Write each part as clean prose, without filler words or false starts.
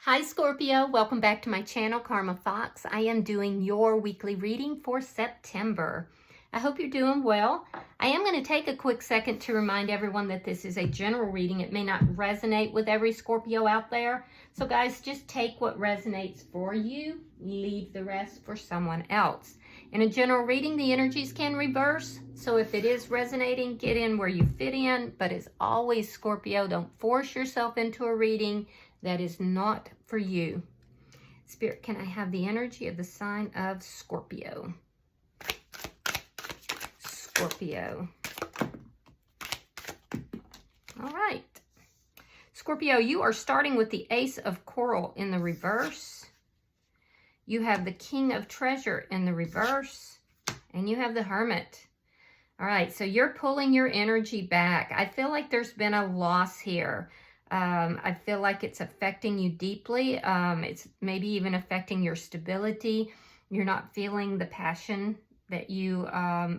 Hi Scorpio, welcome back to my channel, Karma Fox. I am doing your weekly reading for September. I hope you're doing well. I am going to take a quick second to remind everyone that this is a general reading. It may not resonate with every Scorpio out there. So guys, just take what resonates for you, leave the rest for someone else. In a general reading, the energies can reverse. So if it is resonating, get in where you fit in. But as always, Scorpio, don't force yourself into a reading that is not for you. Spirit, can I have the energy of the sign of Scorpio? Scorpio. All right. Scorpio, you are starting with the Ace of Coral in the reverse. You have the King of Treasure in the reverse. And you have the Hermit. All right, so you're pulling your energy back. I feel like there's been a loss here. I feel like it's affecting you deeply. It's maybe even affecting your stability. You're not feeling the passion that you,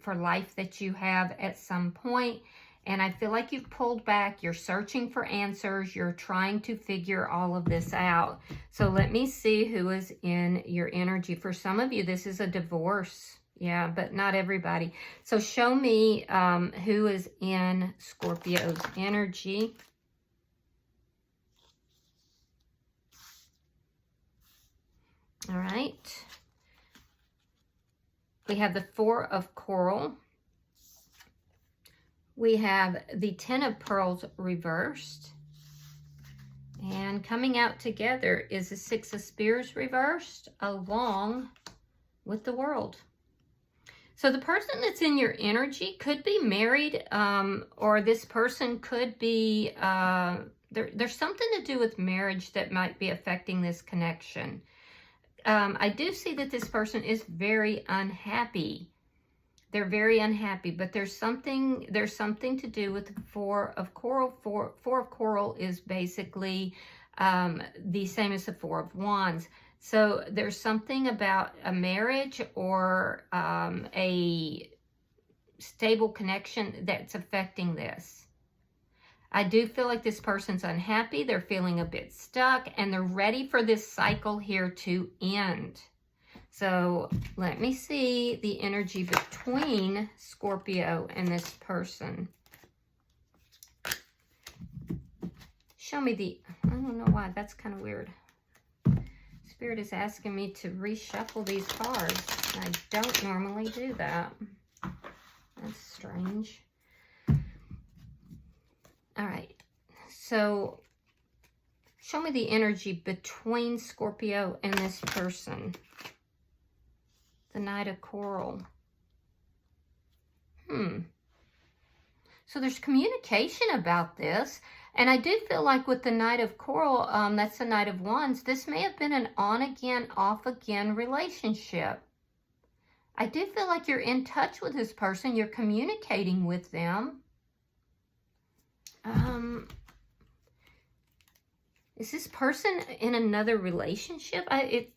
for life that you have at some point. And I feel like you've pulled back. You're searching for answers. You're trying to figure all of this out. So let me see who is in your energy. For some of you, this is a divorce. Yeah, but not everybody. So show me who is in Scorpio's energy. All right. We have the Four of Coral. We have the Ten of Pearls reversed. And coming out together is the Six of Spears reversed along with the World. So the person that's in your energy could be married, or this person could be, there's something to do with marriage that might be affecting this connection. I do see that this person is very unhappy. They're very unhappy, but there's something to do with the Four of Coral. Four of Coral is basically the same as the Four of Wands. So there's something about a marriage or a stable connection that's affecting this. I do feel like this person's unhappy. They're feeling a bit stuck and they're ready for this cycle here to end. So let me see the energy between Scorpio and this person. Show me the, I don't know why, that's kind of weird. Spirit is asking me to reshuffle these cards. I don't normally do that. That's strange. All right, so show me the energy between Scorpio and this person. The Knight of Coral. So there's communication about this. And I do feel like with the Knight of Coral, that's the Knight of Wands, this may have been an on-again, off-again relationship. I do feel like you're in touch with this person. You're communicating with them. Is this person in another relationship? I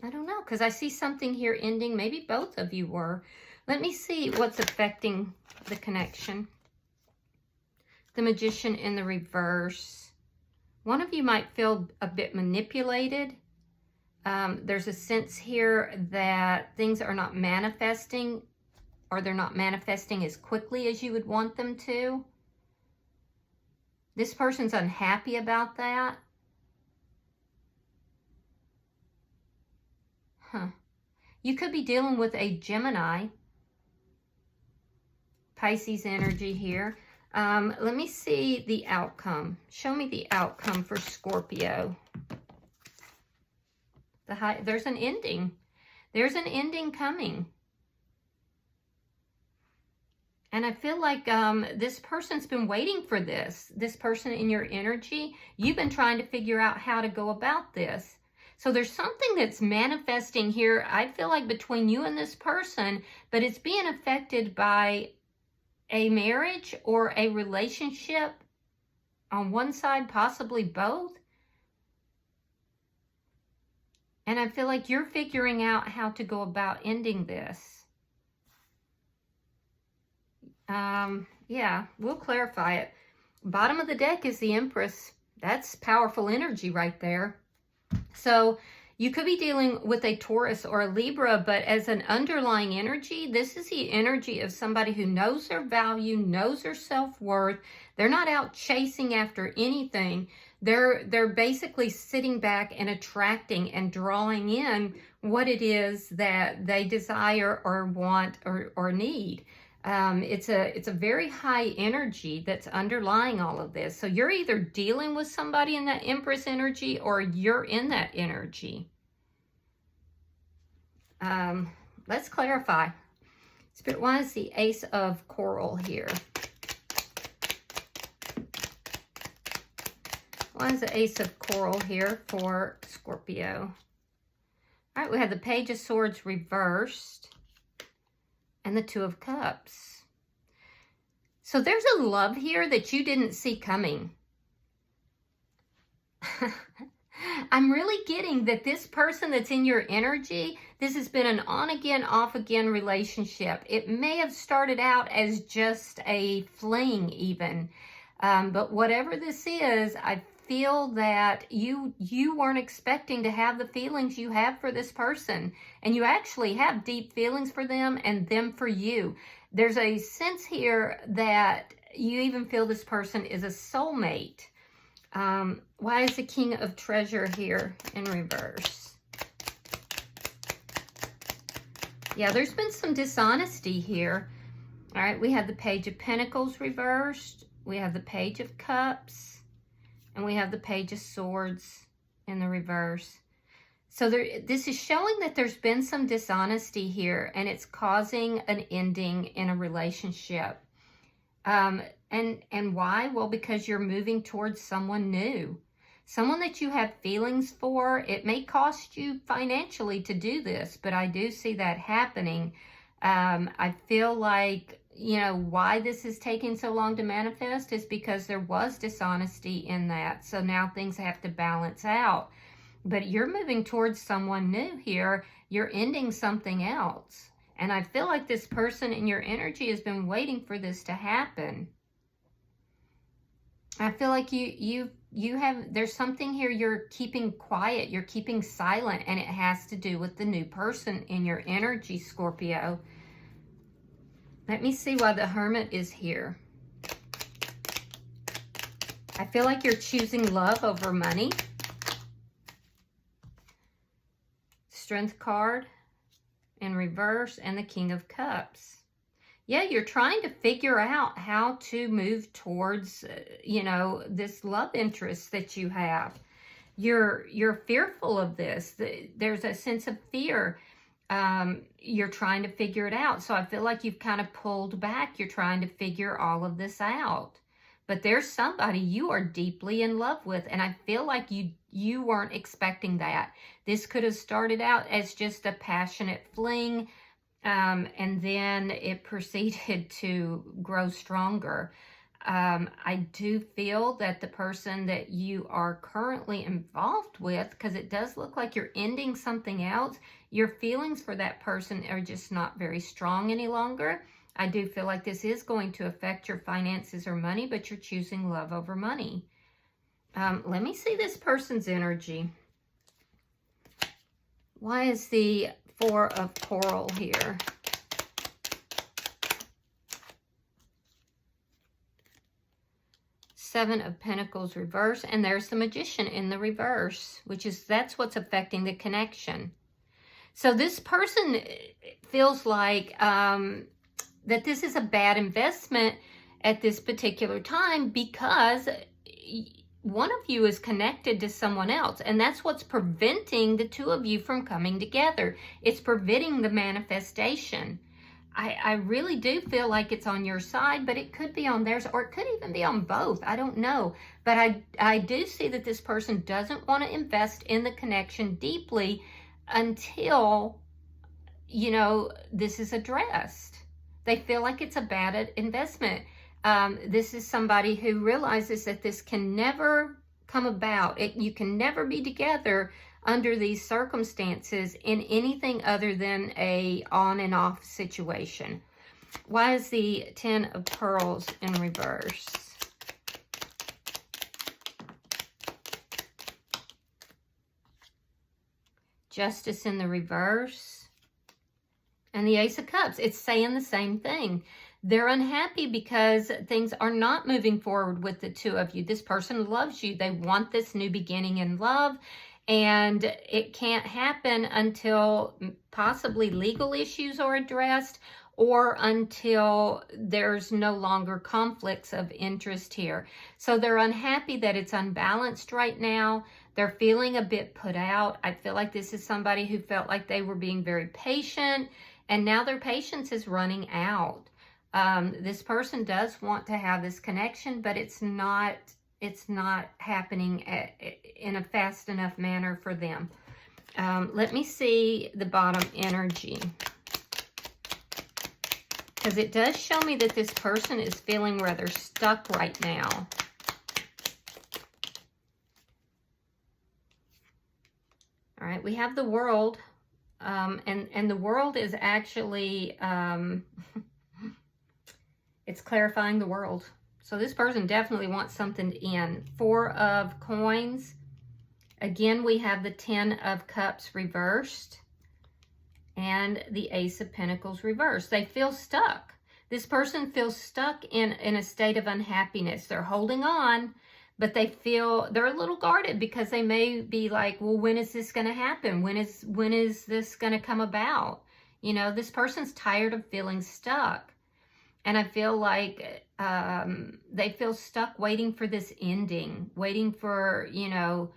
don't know, because I see something here ending. Maybe both of you were. Let me see what's affecting the connection. The Magician in the reverse. One of you might feel a bit manipulated. There's a sense here that things are not manifesting, or they're not manifesting as quickly as you would want them to. This person's unhappy about that. You could be dealing with a Gemini. Pisces energy here. Let me see the outcome. Show me the outcome for Scorpio. There's an ending. There's an ending coming. And I feel like this person's been waiting for this. This person in your energy, you've been trying to figure out how to go about this. So there's something that's manifesting here, I feel like, between you and this person, but it's being affected by a marriage or a relationship on one side, possibly both. And I feel like you're figuring out how to go about ending this. Yeah, we'll clarify it. Bottom of the deck is the Empress. That's powerful energy right there. So you could be dealing with a Taurus or a Libra, but as an underlying energy, this is the energy of somebody who knows their value, knows their self-worth. They're not out chasing after anything. They're basically sitting back and attracting and drawing in what it is that they desire or want or need. It's a very high energy that's underlying all of this. So you're either dealing with somebody in that Empress energy or you're in that energy. Let's clarify. Spirit, why is the Ace of Coral here? Why is the Ace of Coral here for Scorpio? All right, we have the Page of Swords reversed and the Two of Cups. So there's a love here that you didn't see coming. I'm really getting that this person that's in your energy, this has been an on-again, off-again relationship. It may have started out as just a fling even. But whatever this is, I feel that you weren't expecting to have the feelings you have for this person. And you actually have deep feelings for them and them for you. There's a sense here that you even feel this person is a soulmate. Why is the King of Treasure here in reverse? Yeah, there's been some dishonesty here. All right, we have the Page of Pentacles reversed. We have the Page of Cups. And we have the Page of Swords in the reverse. So this is showing that there's been some dishonesty here. And it's causing an ending in a relationship. And why? Well, because you're moving towards someone new. Someone that you have feelings for. It may cost you financially to do this, but I do see that happening. I feel like, you know, why this is taking so long to manifest is because there was dishonesty in that. So now things have to balance out. But you're moving towards someone new here. You're ending something else. And I feel like this person in your energy has been waiting for this to happen. I feel like you have, there's something here you're keeping quiet, you're keeping silent, and it has to do with the new person in your energy, Scorpio. Let me see why the Hermit is here. I feel like you're choosing love over money. Strength card in reverse and the King of Cups. Yeah, you're trying to figure out how to move towards, you know, this love interest that you have. You're fearful of this. There's a sense of fear. You're trying to figure it out. So I feel like you've kind of pulled back. You're trying to figure all of this out. But there's somebody you are deeply in love with. And I feel like you weren't expecting that. This could have started out as just a passionate fling. And then it proceeded to grow stronger. I do feel that the person that you are currently involved with, because it does look like you're ending something else, your feelings for that person are just not very strong any longer. I do feel like this is going to affect your finances or money, but you're choosing love over money. Let me see this person's energy. Why is the Four of Coral here? Seven of Pentacles reverse, and there's the Magician in the reverse, which is, that's what's affecting the connection. So this person feels like that this is a bad investment at this particular time because one of you is connected to someone else, and that's what's preventing the two of you from coming together. It's preventing the manifestation. I really do feel like it's on your side, but it could be on theirs, or it could even be on both. I don't know. But I do see that this person doesn't want to invest in the connection deeply until, you know, this is addressed. They feel like it's a bad investment. This is somebody who realizes that this can never come about. You can never be together under these circumstances in anything other than a on and off situation. Why is the Ten of Pearls in reverse? Justice in the reverse, and the Ace of Cups. It's saying the same thing. They're unhappy because things are not moving forward with the two of you. This person loves you. They want this new beginning in love, and it can't happen until possibly legal issues are addressed, or until there's no longer conflicts of interest here. So they're unhappy that it's unbalanced right now. They're feeling a bit put out. I feel like this is somebody who felt like they were being very patient, and now their patience is running out. This person does want to have this connection, but it's not happening in a fast enough manner for them. Let me see the bottom energy, because it does show me that this person is feeling rather stuck right now. All right, we have the World, and the World is actually, it's clarifying the world. So this person definitely wants something to end. Four of Coins. Again, we have the Ten of Cups reversed and the Ace of Pentacles reversed. They feel stuck. This person feels stuck in a state of unhappiness. They're holding on, but they're a little guarded, because they may be like, well, when is this going to happen? When is this going to come about? You know, this person's tired of feeling stuck. And I feel like they feel stuck waiting for this ending, waiting for, you know,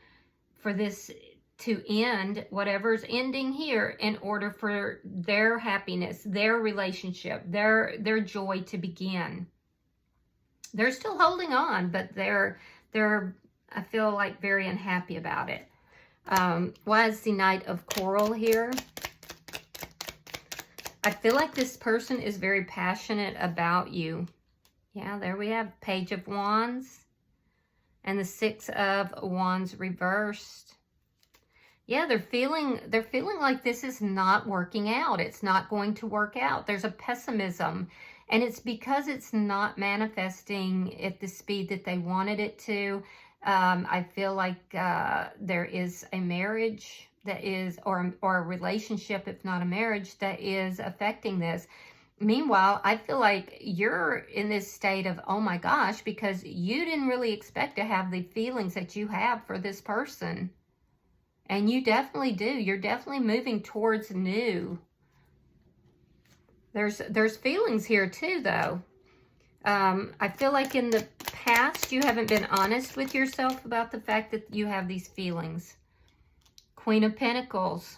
for this to end, whatever's ending here, in order for their happiness, their relationship, their joy to begin. They're still holding on, but they're I feel like very unhappy about it. Why is the Knight of Coral here? I feel like this person is very passionate about you. Yeah, there we have Page of Wands and the Six of Wands reversed. Yeah, they're feeling like this is not working out. It's not going to work out. There's a pessimism, and it's because it's not manifesting at the speed that they wanted it to. I feel like there is a marriage that is, or a relationship, if not a marriage, that is affecting this. Meanwhile, I feel like you're in this state of, oh my gosh, because you didn't really expect to have the feelings that you have for this person. And you definitely do. You're definitely moving towards new. There's feelings here too, though. I feel like in the past, you haven't been honest with yourself about the fact that you have these feelings. Queen of Pentacles.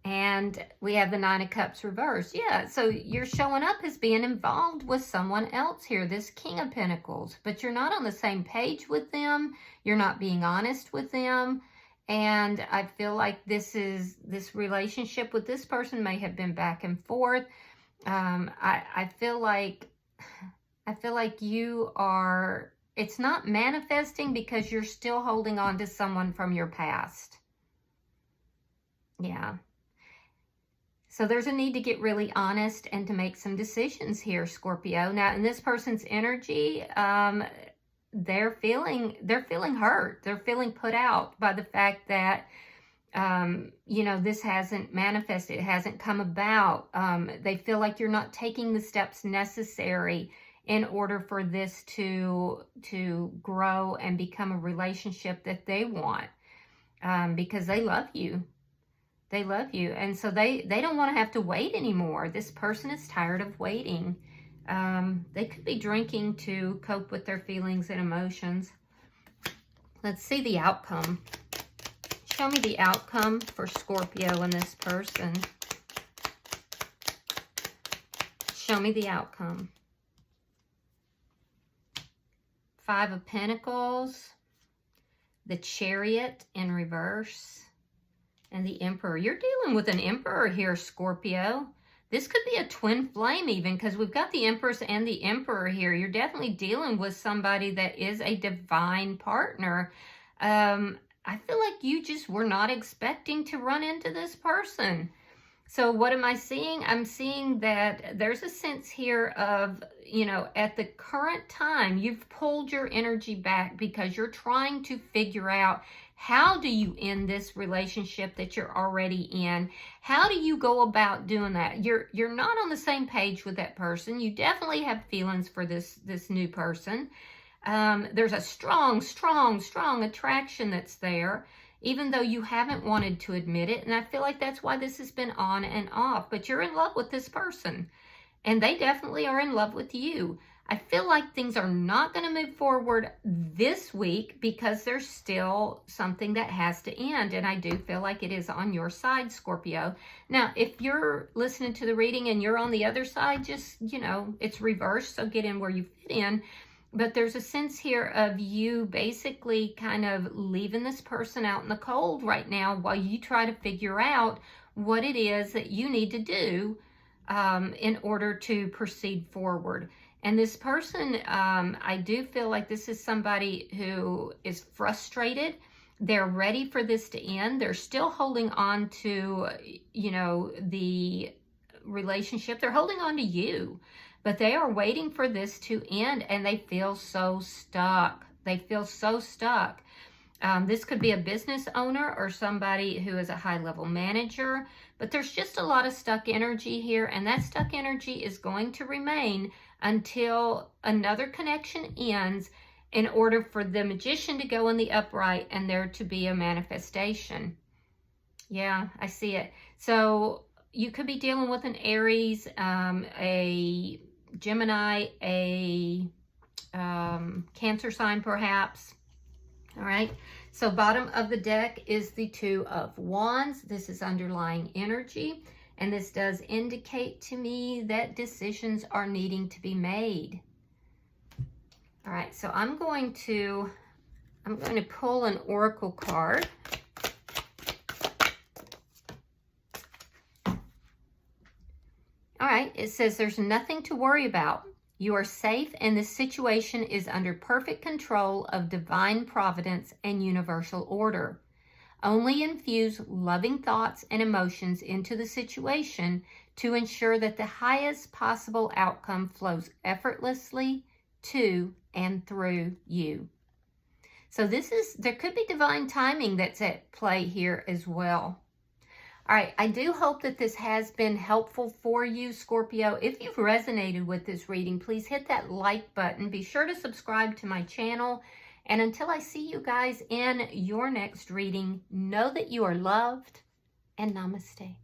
And we have the Nine of Cups reversed. Yeah, so you're showing up as being involved with someone else here, this King of Pentacles. But you're not on the same page with them. You're not being honest with them. And I feel like this relationship with this person may have been back and forth. I feel like you are, it's not manifesting because you're still holding on to someone from your past. Yeah. So there's a need to get really honest and to make some decisions here, Scorpio. Now, in this person's energy, they're feeling hurt. They're feeling put out by the fact that, you know, this hasn't manifested. It hasn't come about. They feel like you're not taking the steps necessary in order for this to grow and become a relationship that they want, because they love you. They love you. And so they don't want to have to wait anymore. This person is tired of waiting. They could be drinking to cope with their feelings and emotions. Let's see the outcome. Show me the outcome for Scorpio and this person. Show me the outcome. Five of Pentacles. The Chariot in reverse. And the Emperor. You're dealing with an Emperor here, Scorpio. This could be a twin flame even, because we've got the Empress and the Emperor here. You're definitely dealing with somebody that is a divine partner. I feel like you just were not expecting to run into this person. So what am I seeing? I'm seeing that there's a sense here of, you know, at the current time, you've pulled your energy back because you're trying to figure out, how do you end this relationship that you're already in? How do you go about doing that? You're not on the same page with that person. You definitely have feelings for this new person. There's a strong attraction that's there, even though you haven't wanted to admit it. And I feel like that's why this has been on and off. But you're in love with this person, and they definitely are in love with you. I feel like things are not going to move forward this week because there's still something that has to end. And I do feel like it is on your side, Scorpio. Now, if you're listening to the reading and you're on the other side, just, you know, it's reversed. So get in where you fit in. But there's a sense here of you basically kind of leaving this person out in the cold right now while you try to figure out what it is that you need to do in order to proceed forward. And this person, I do feel like this is somebody who is frustrated. They're ready for this to end. They're still holding on to, you know, the relationship. They're holding on to you, but they are waiting for this to end, and they feel so stuck. They feel so stuck. This could be a business owner or somebody who is a high-level manager, but there's just a lot of stuck energy here, and that stuck energy is going to remain until another connection ends in order for the Magician to go in the upright and there to be a manifestation. Yeah, I see it. So you could be dealing with an Aries, a Gemini, a Cancer sign perhaps. All right, so bottom of the deck is the Two of Wands. This is underlying energy, and this does indicate to me that decisions are needing to be made. All right, so I'm going to pull an oracle card. All right, it says there's nothing to worry about. You are safe, and this situation is under perfect control of divine providence and universal order. Only infuse loving thoughts and emotions into the situation to ensure that the highest possible outcome flows effortlessly to and through you. So there could be divine timing that's at play here as well. All right, I do hope that this has been helpful for you, Scorpio. If you've resonated with this reading, please hit that like button. Be sure to subscribe to my channel. And until I see you guys in your next reading, know that you are loved, and namaste.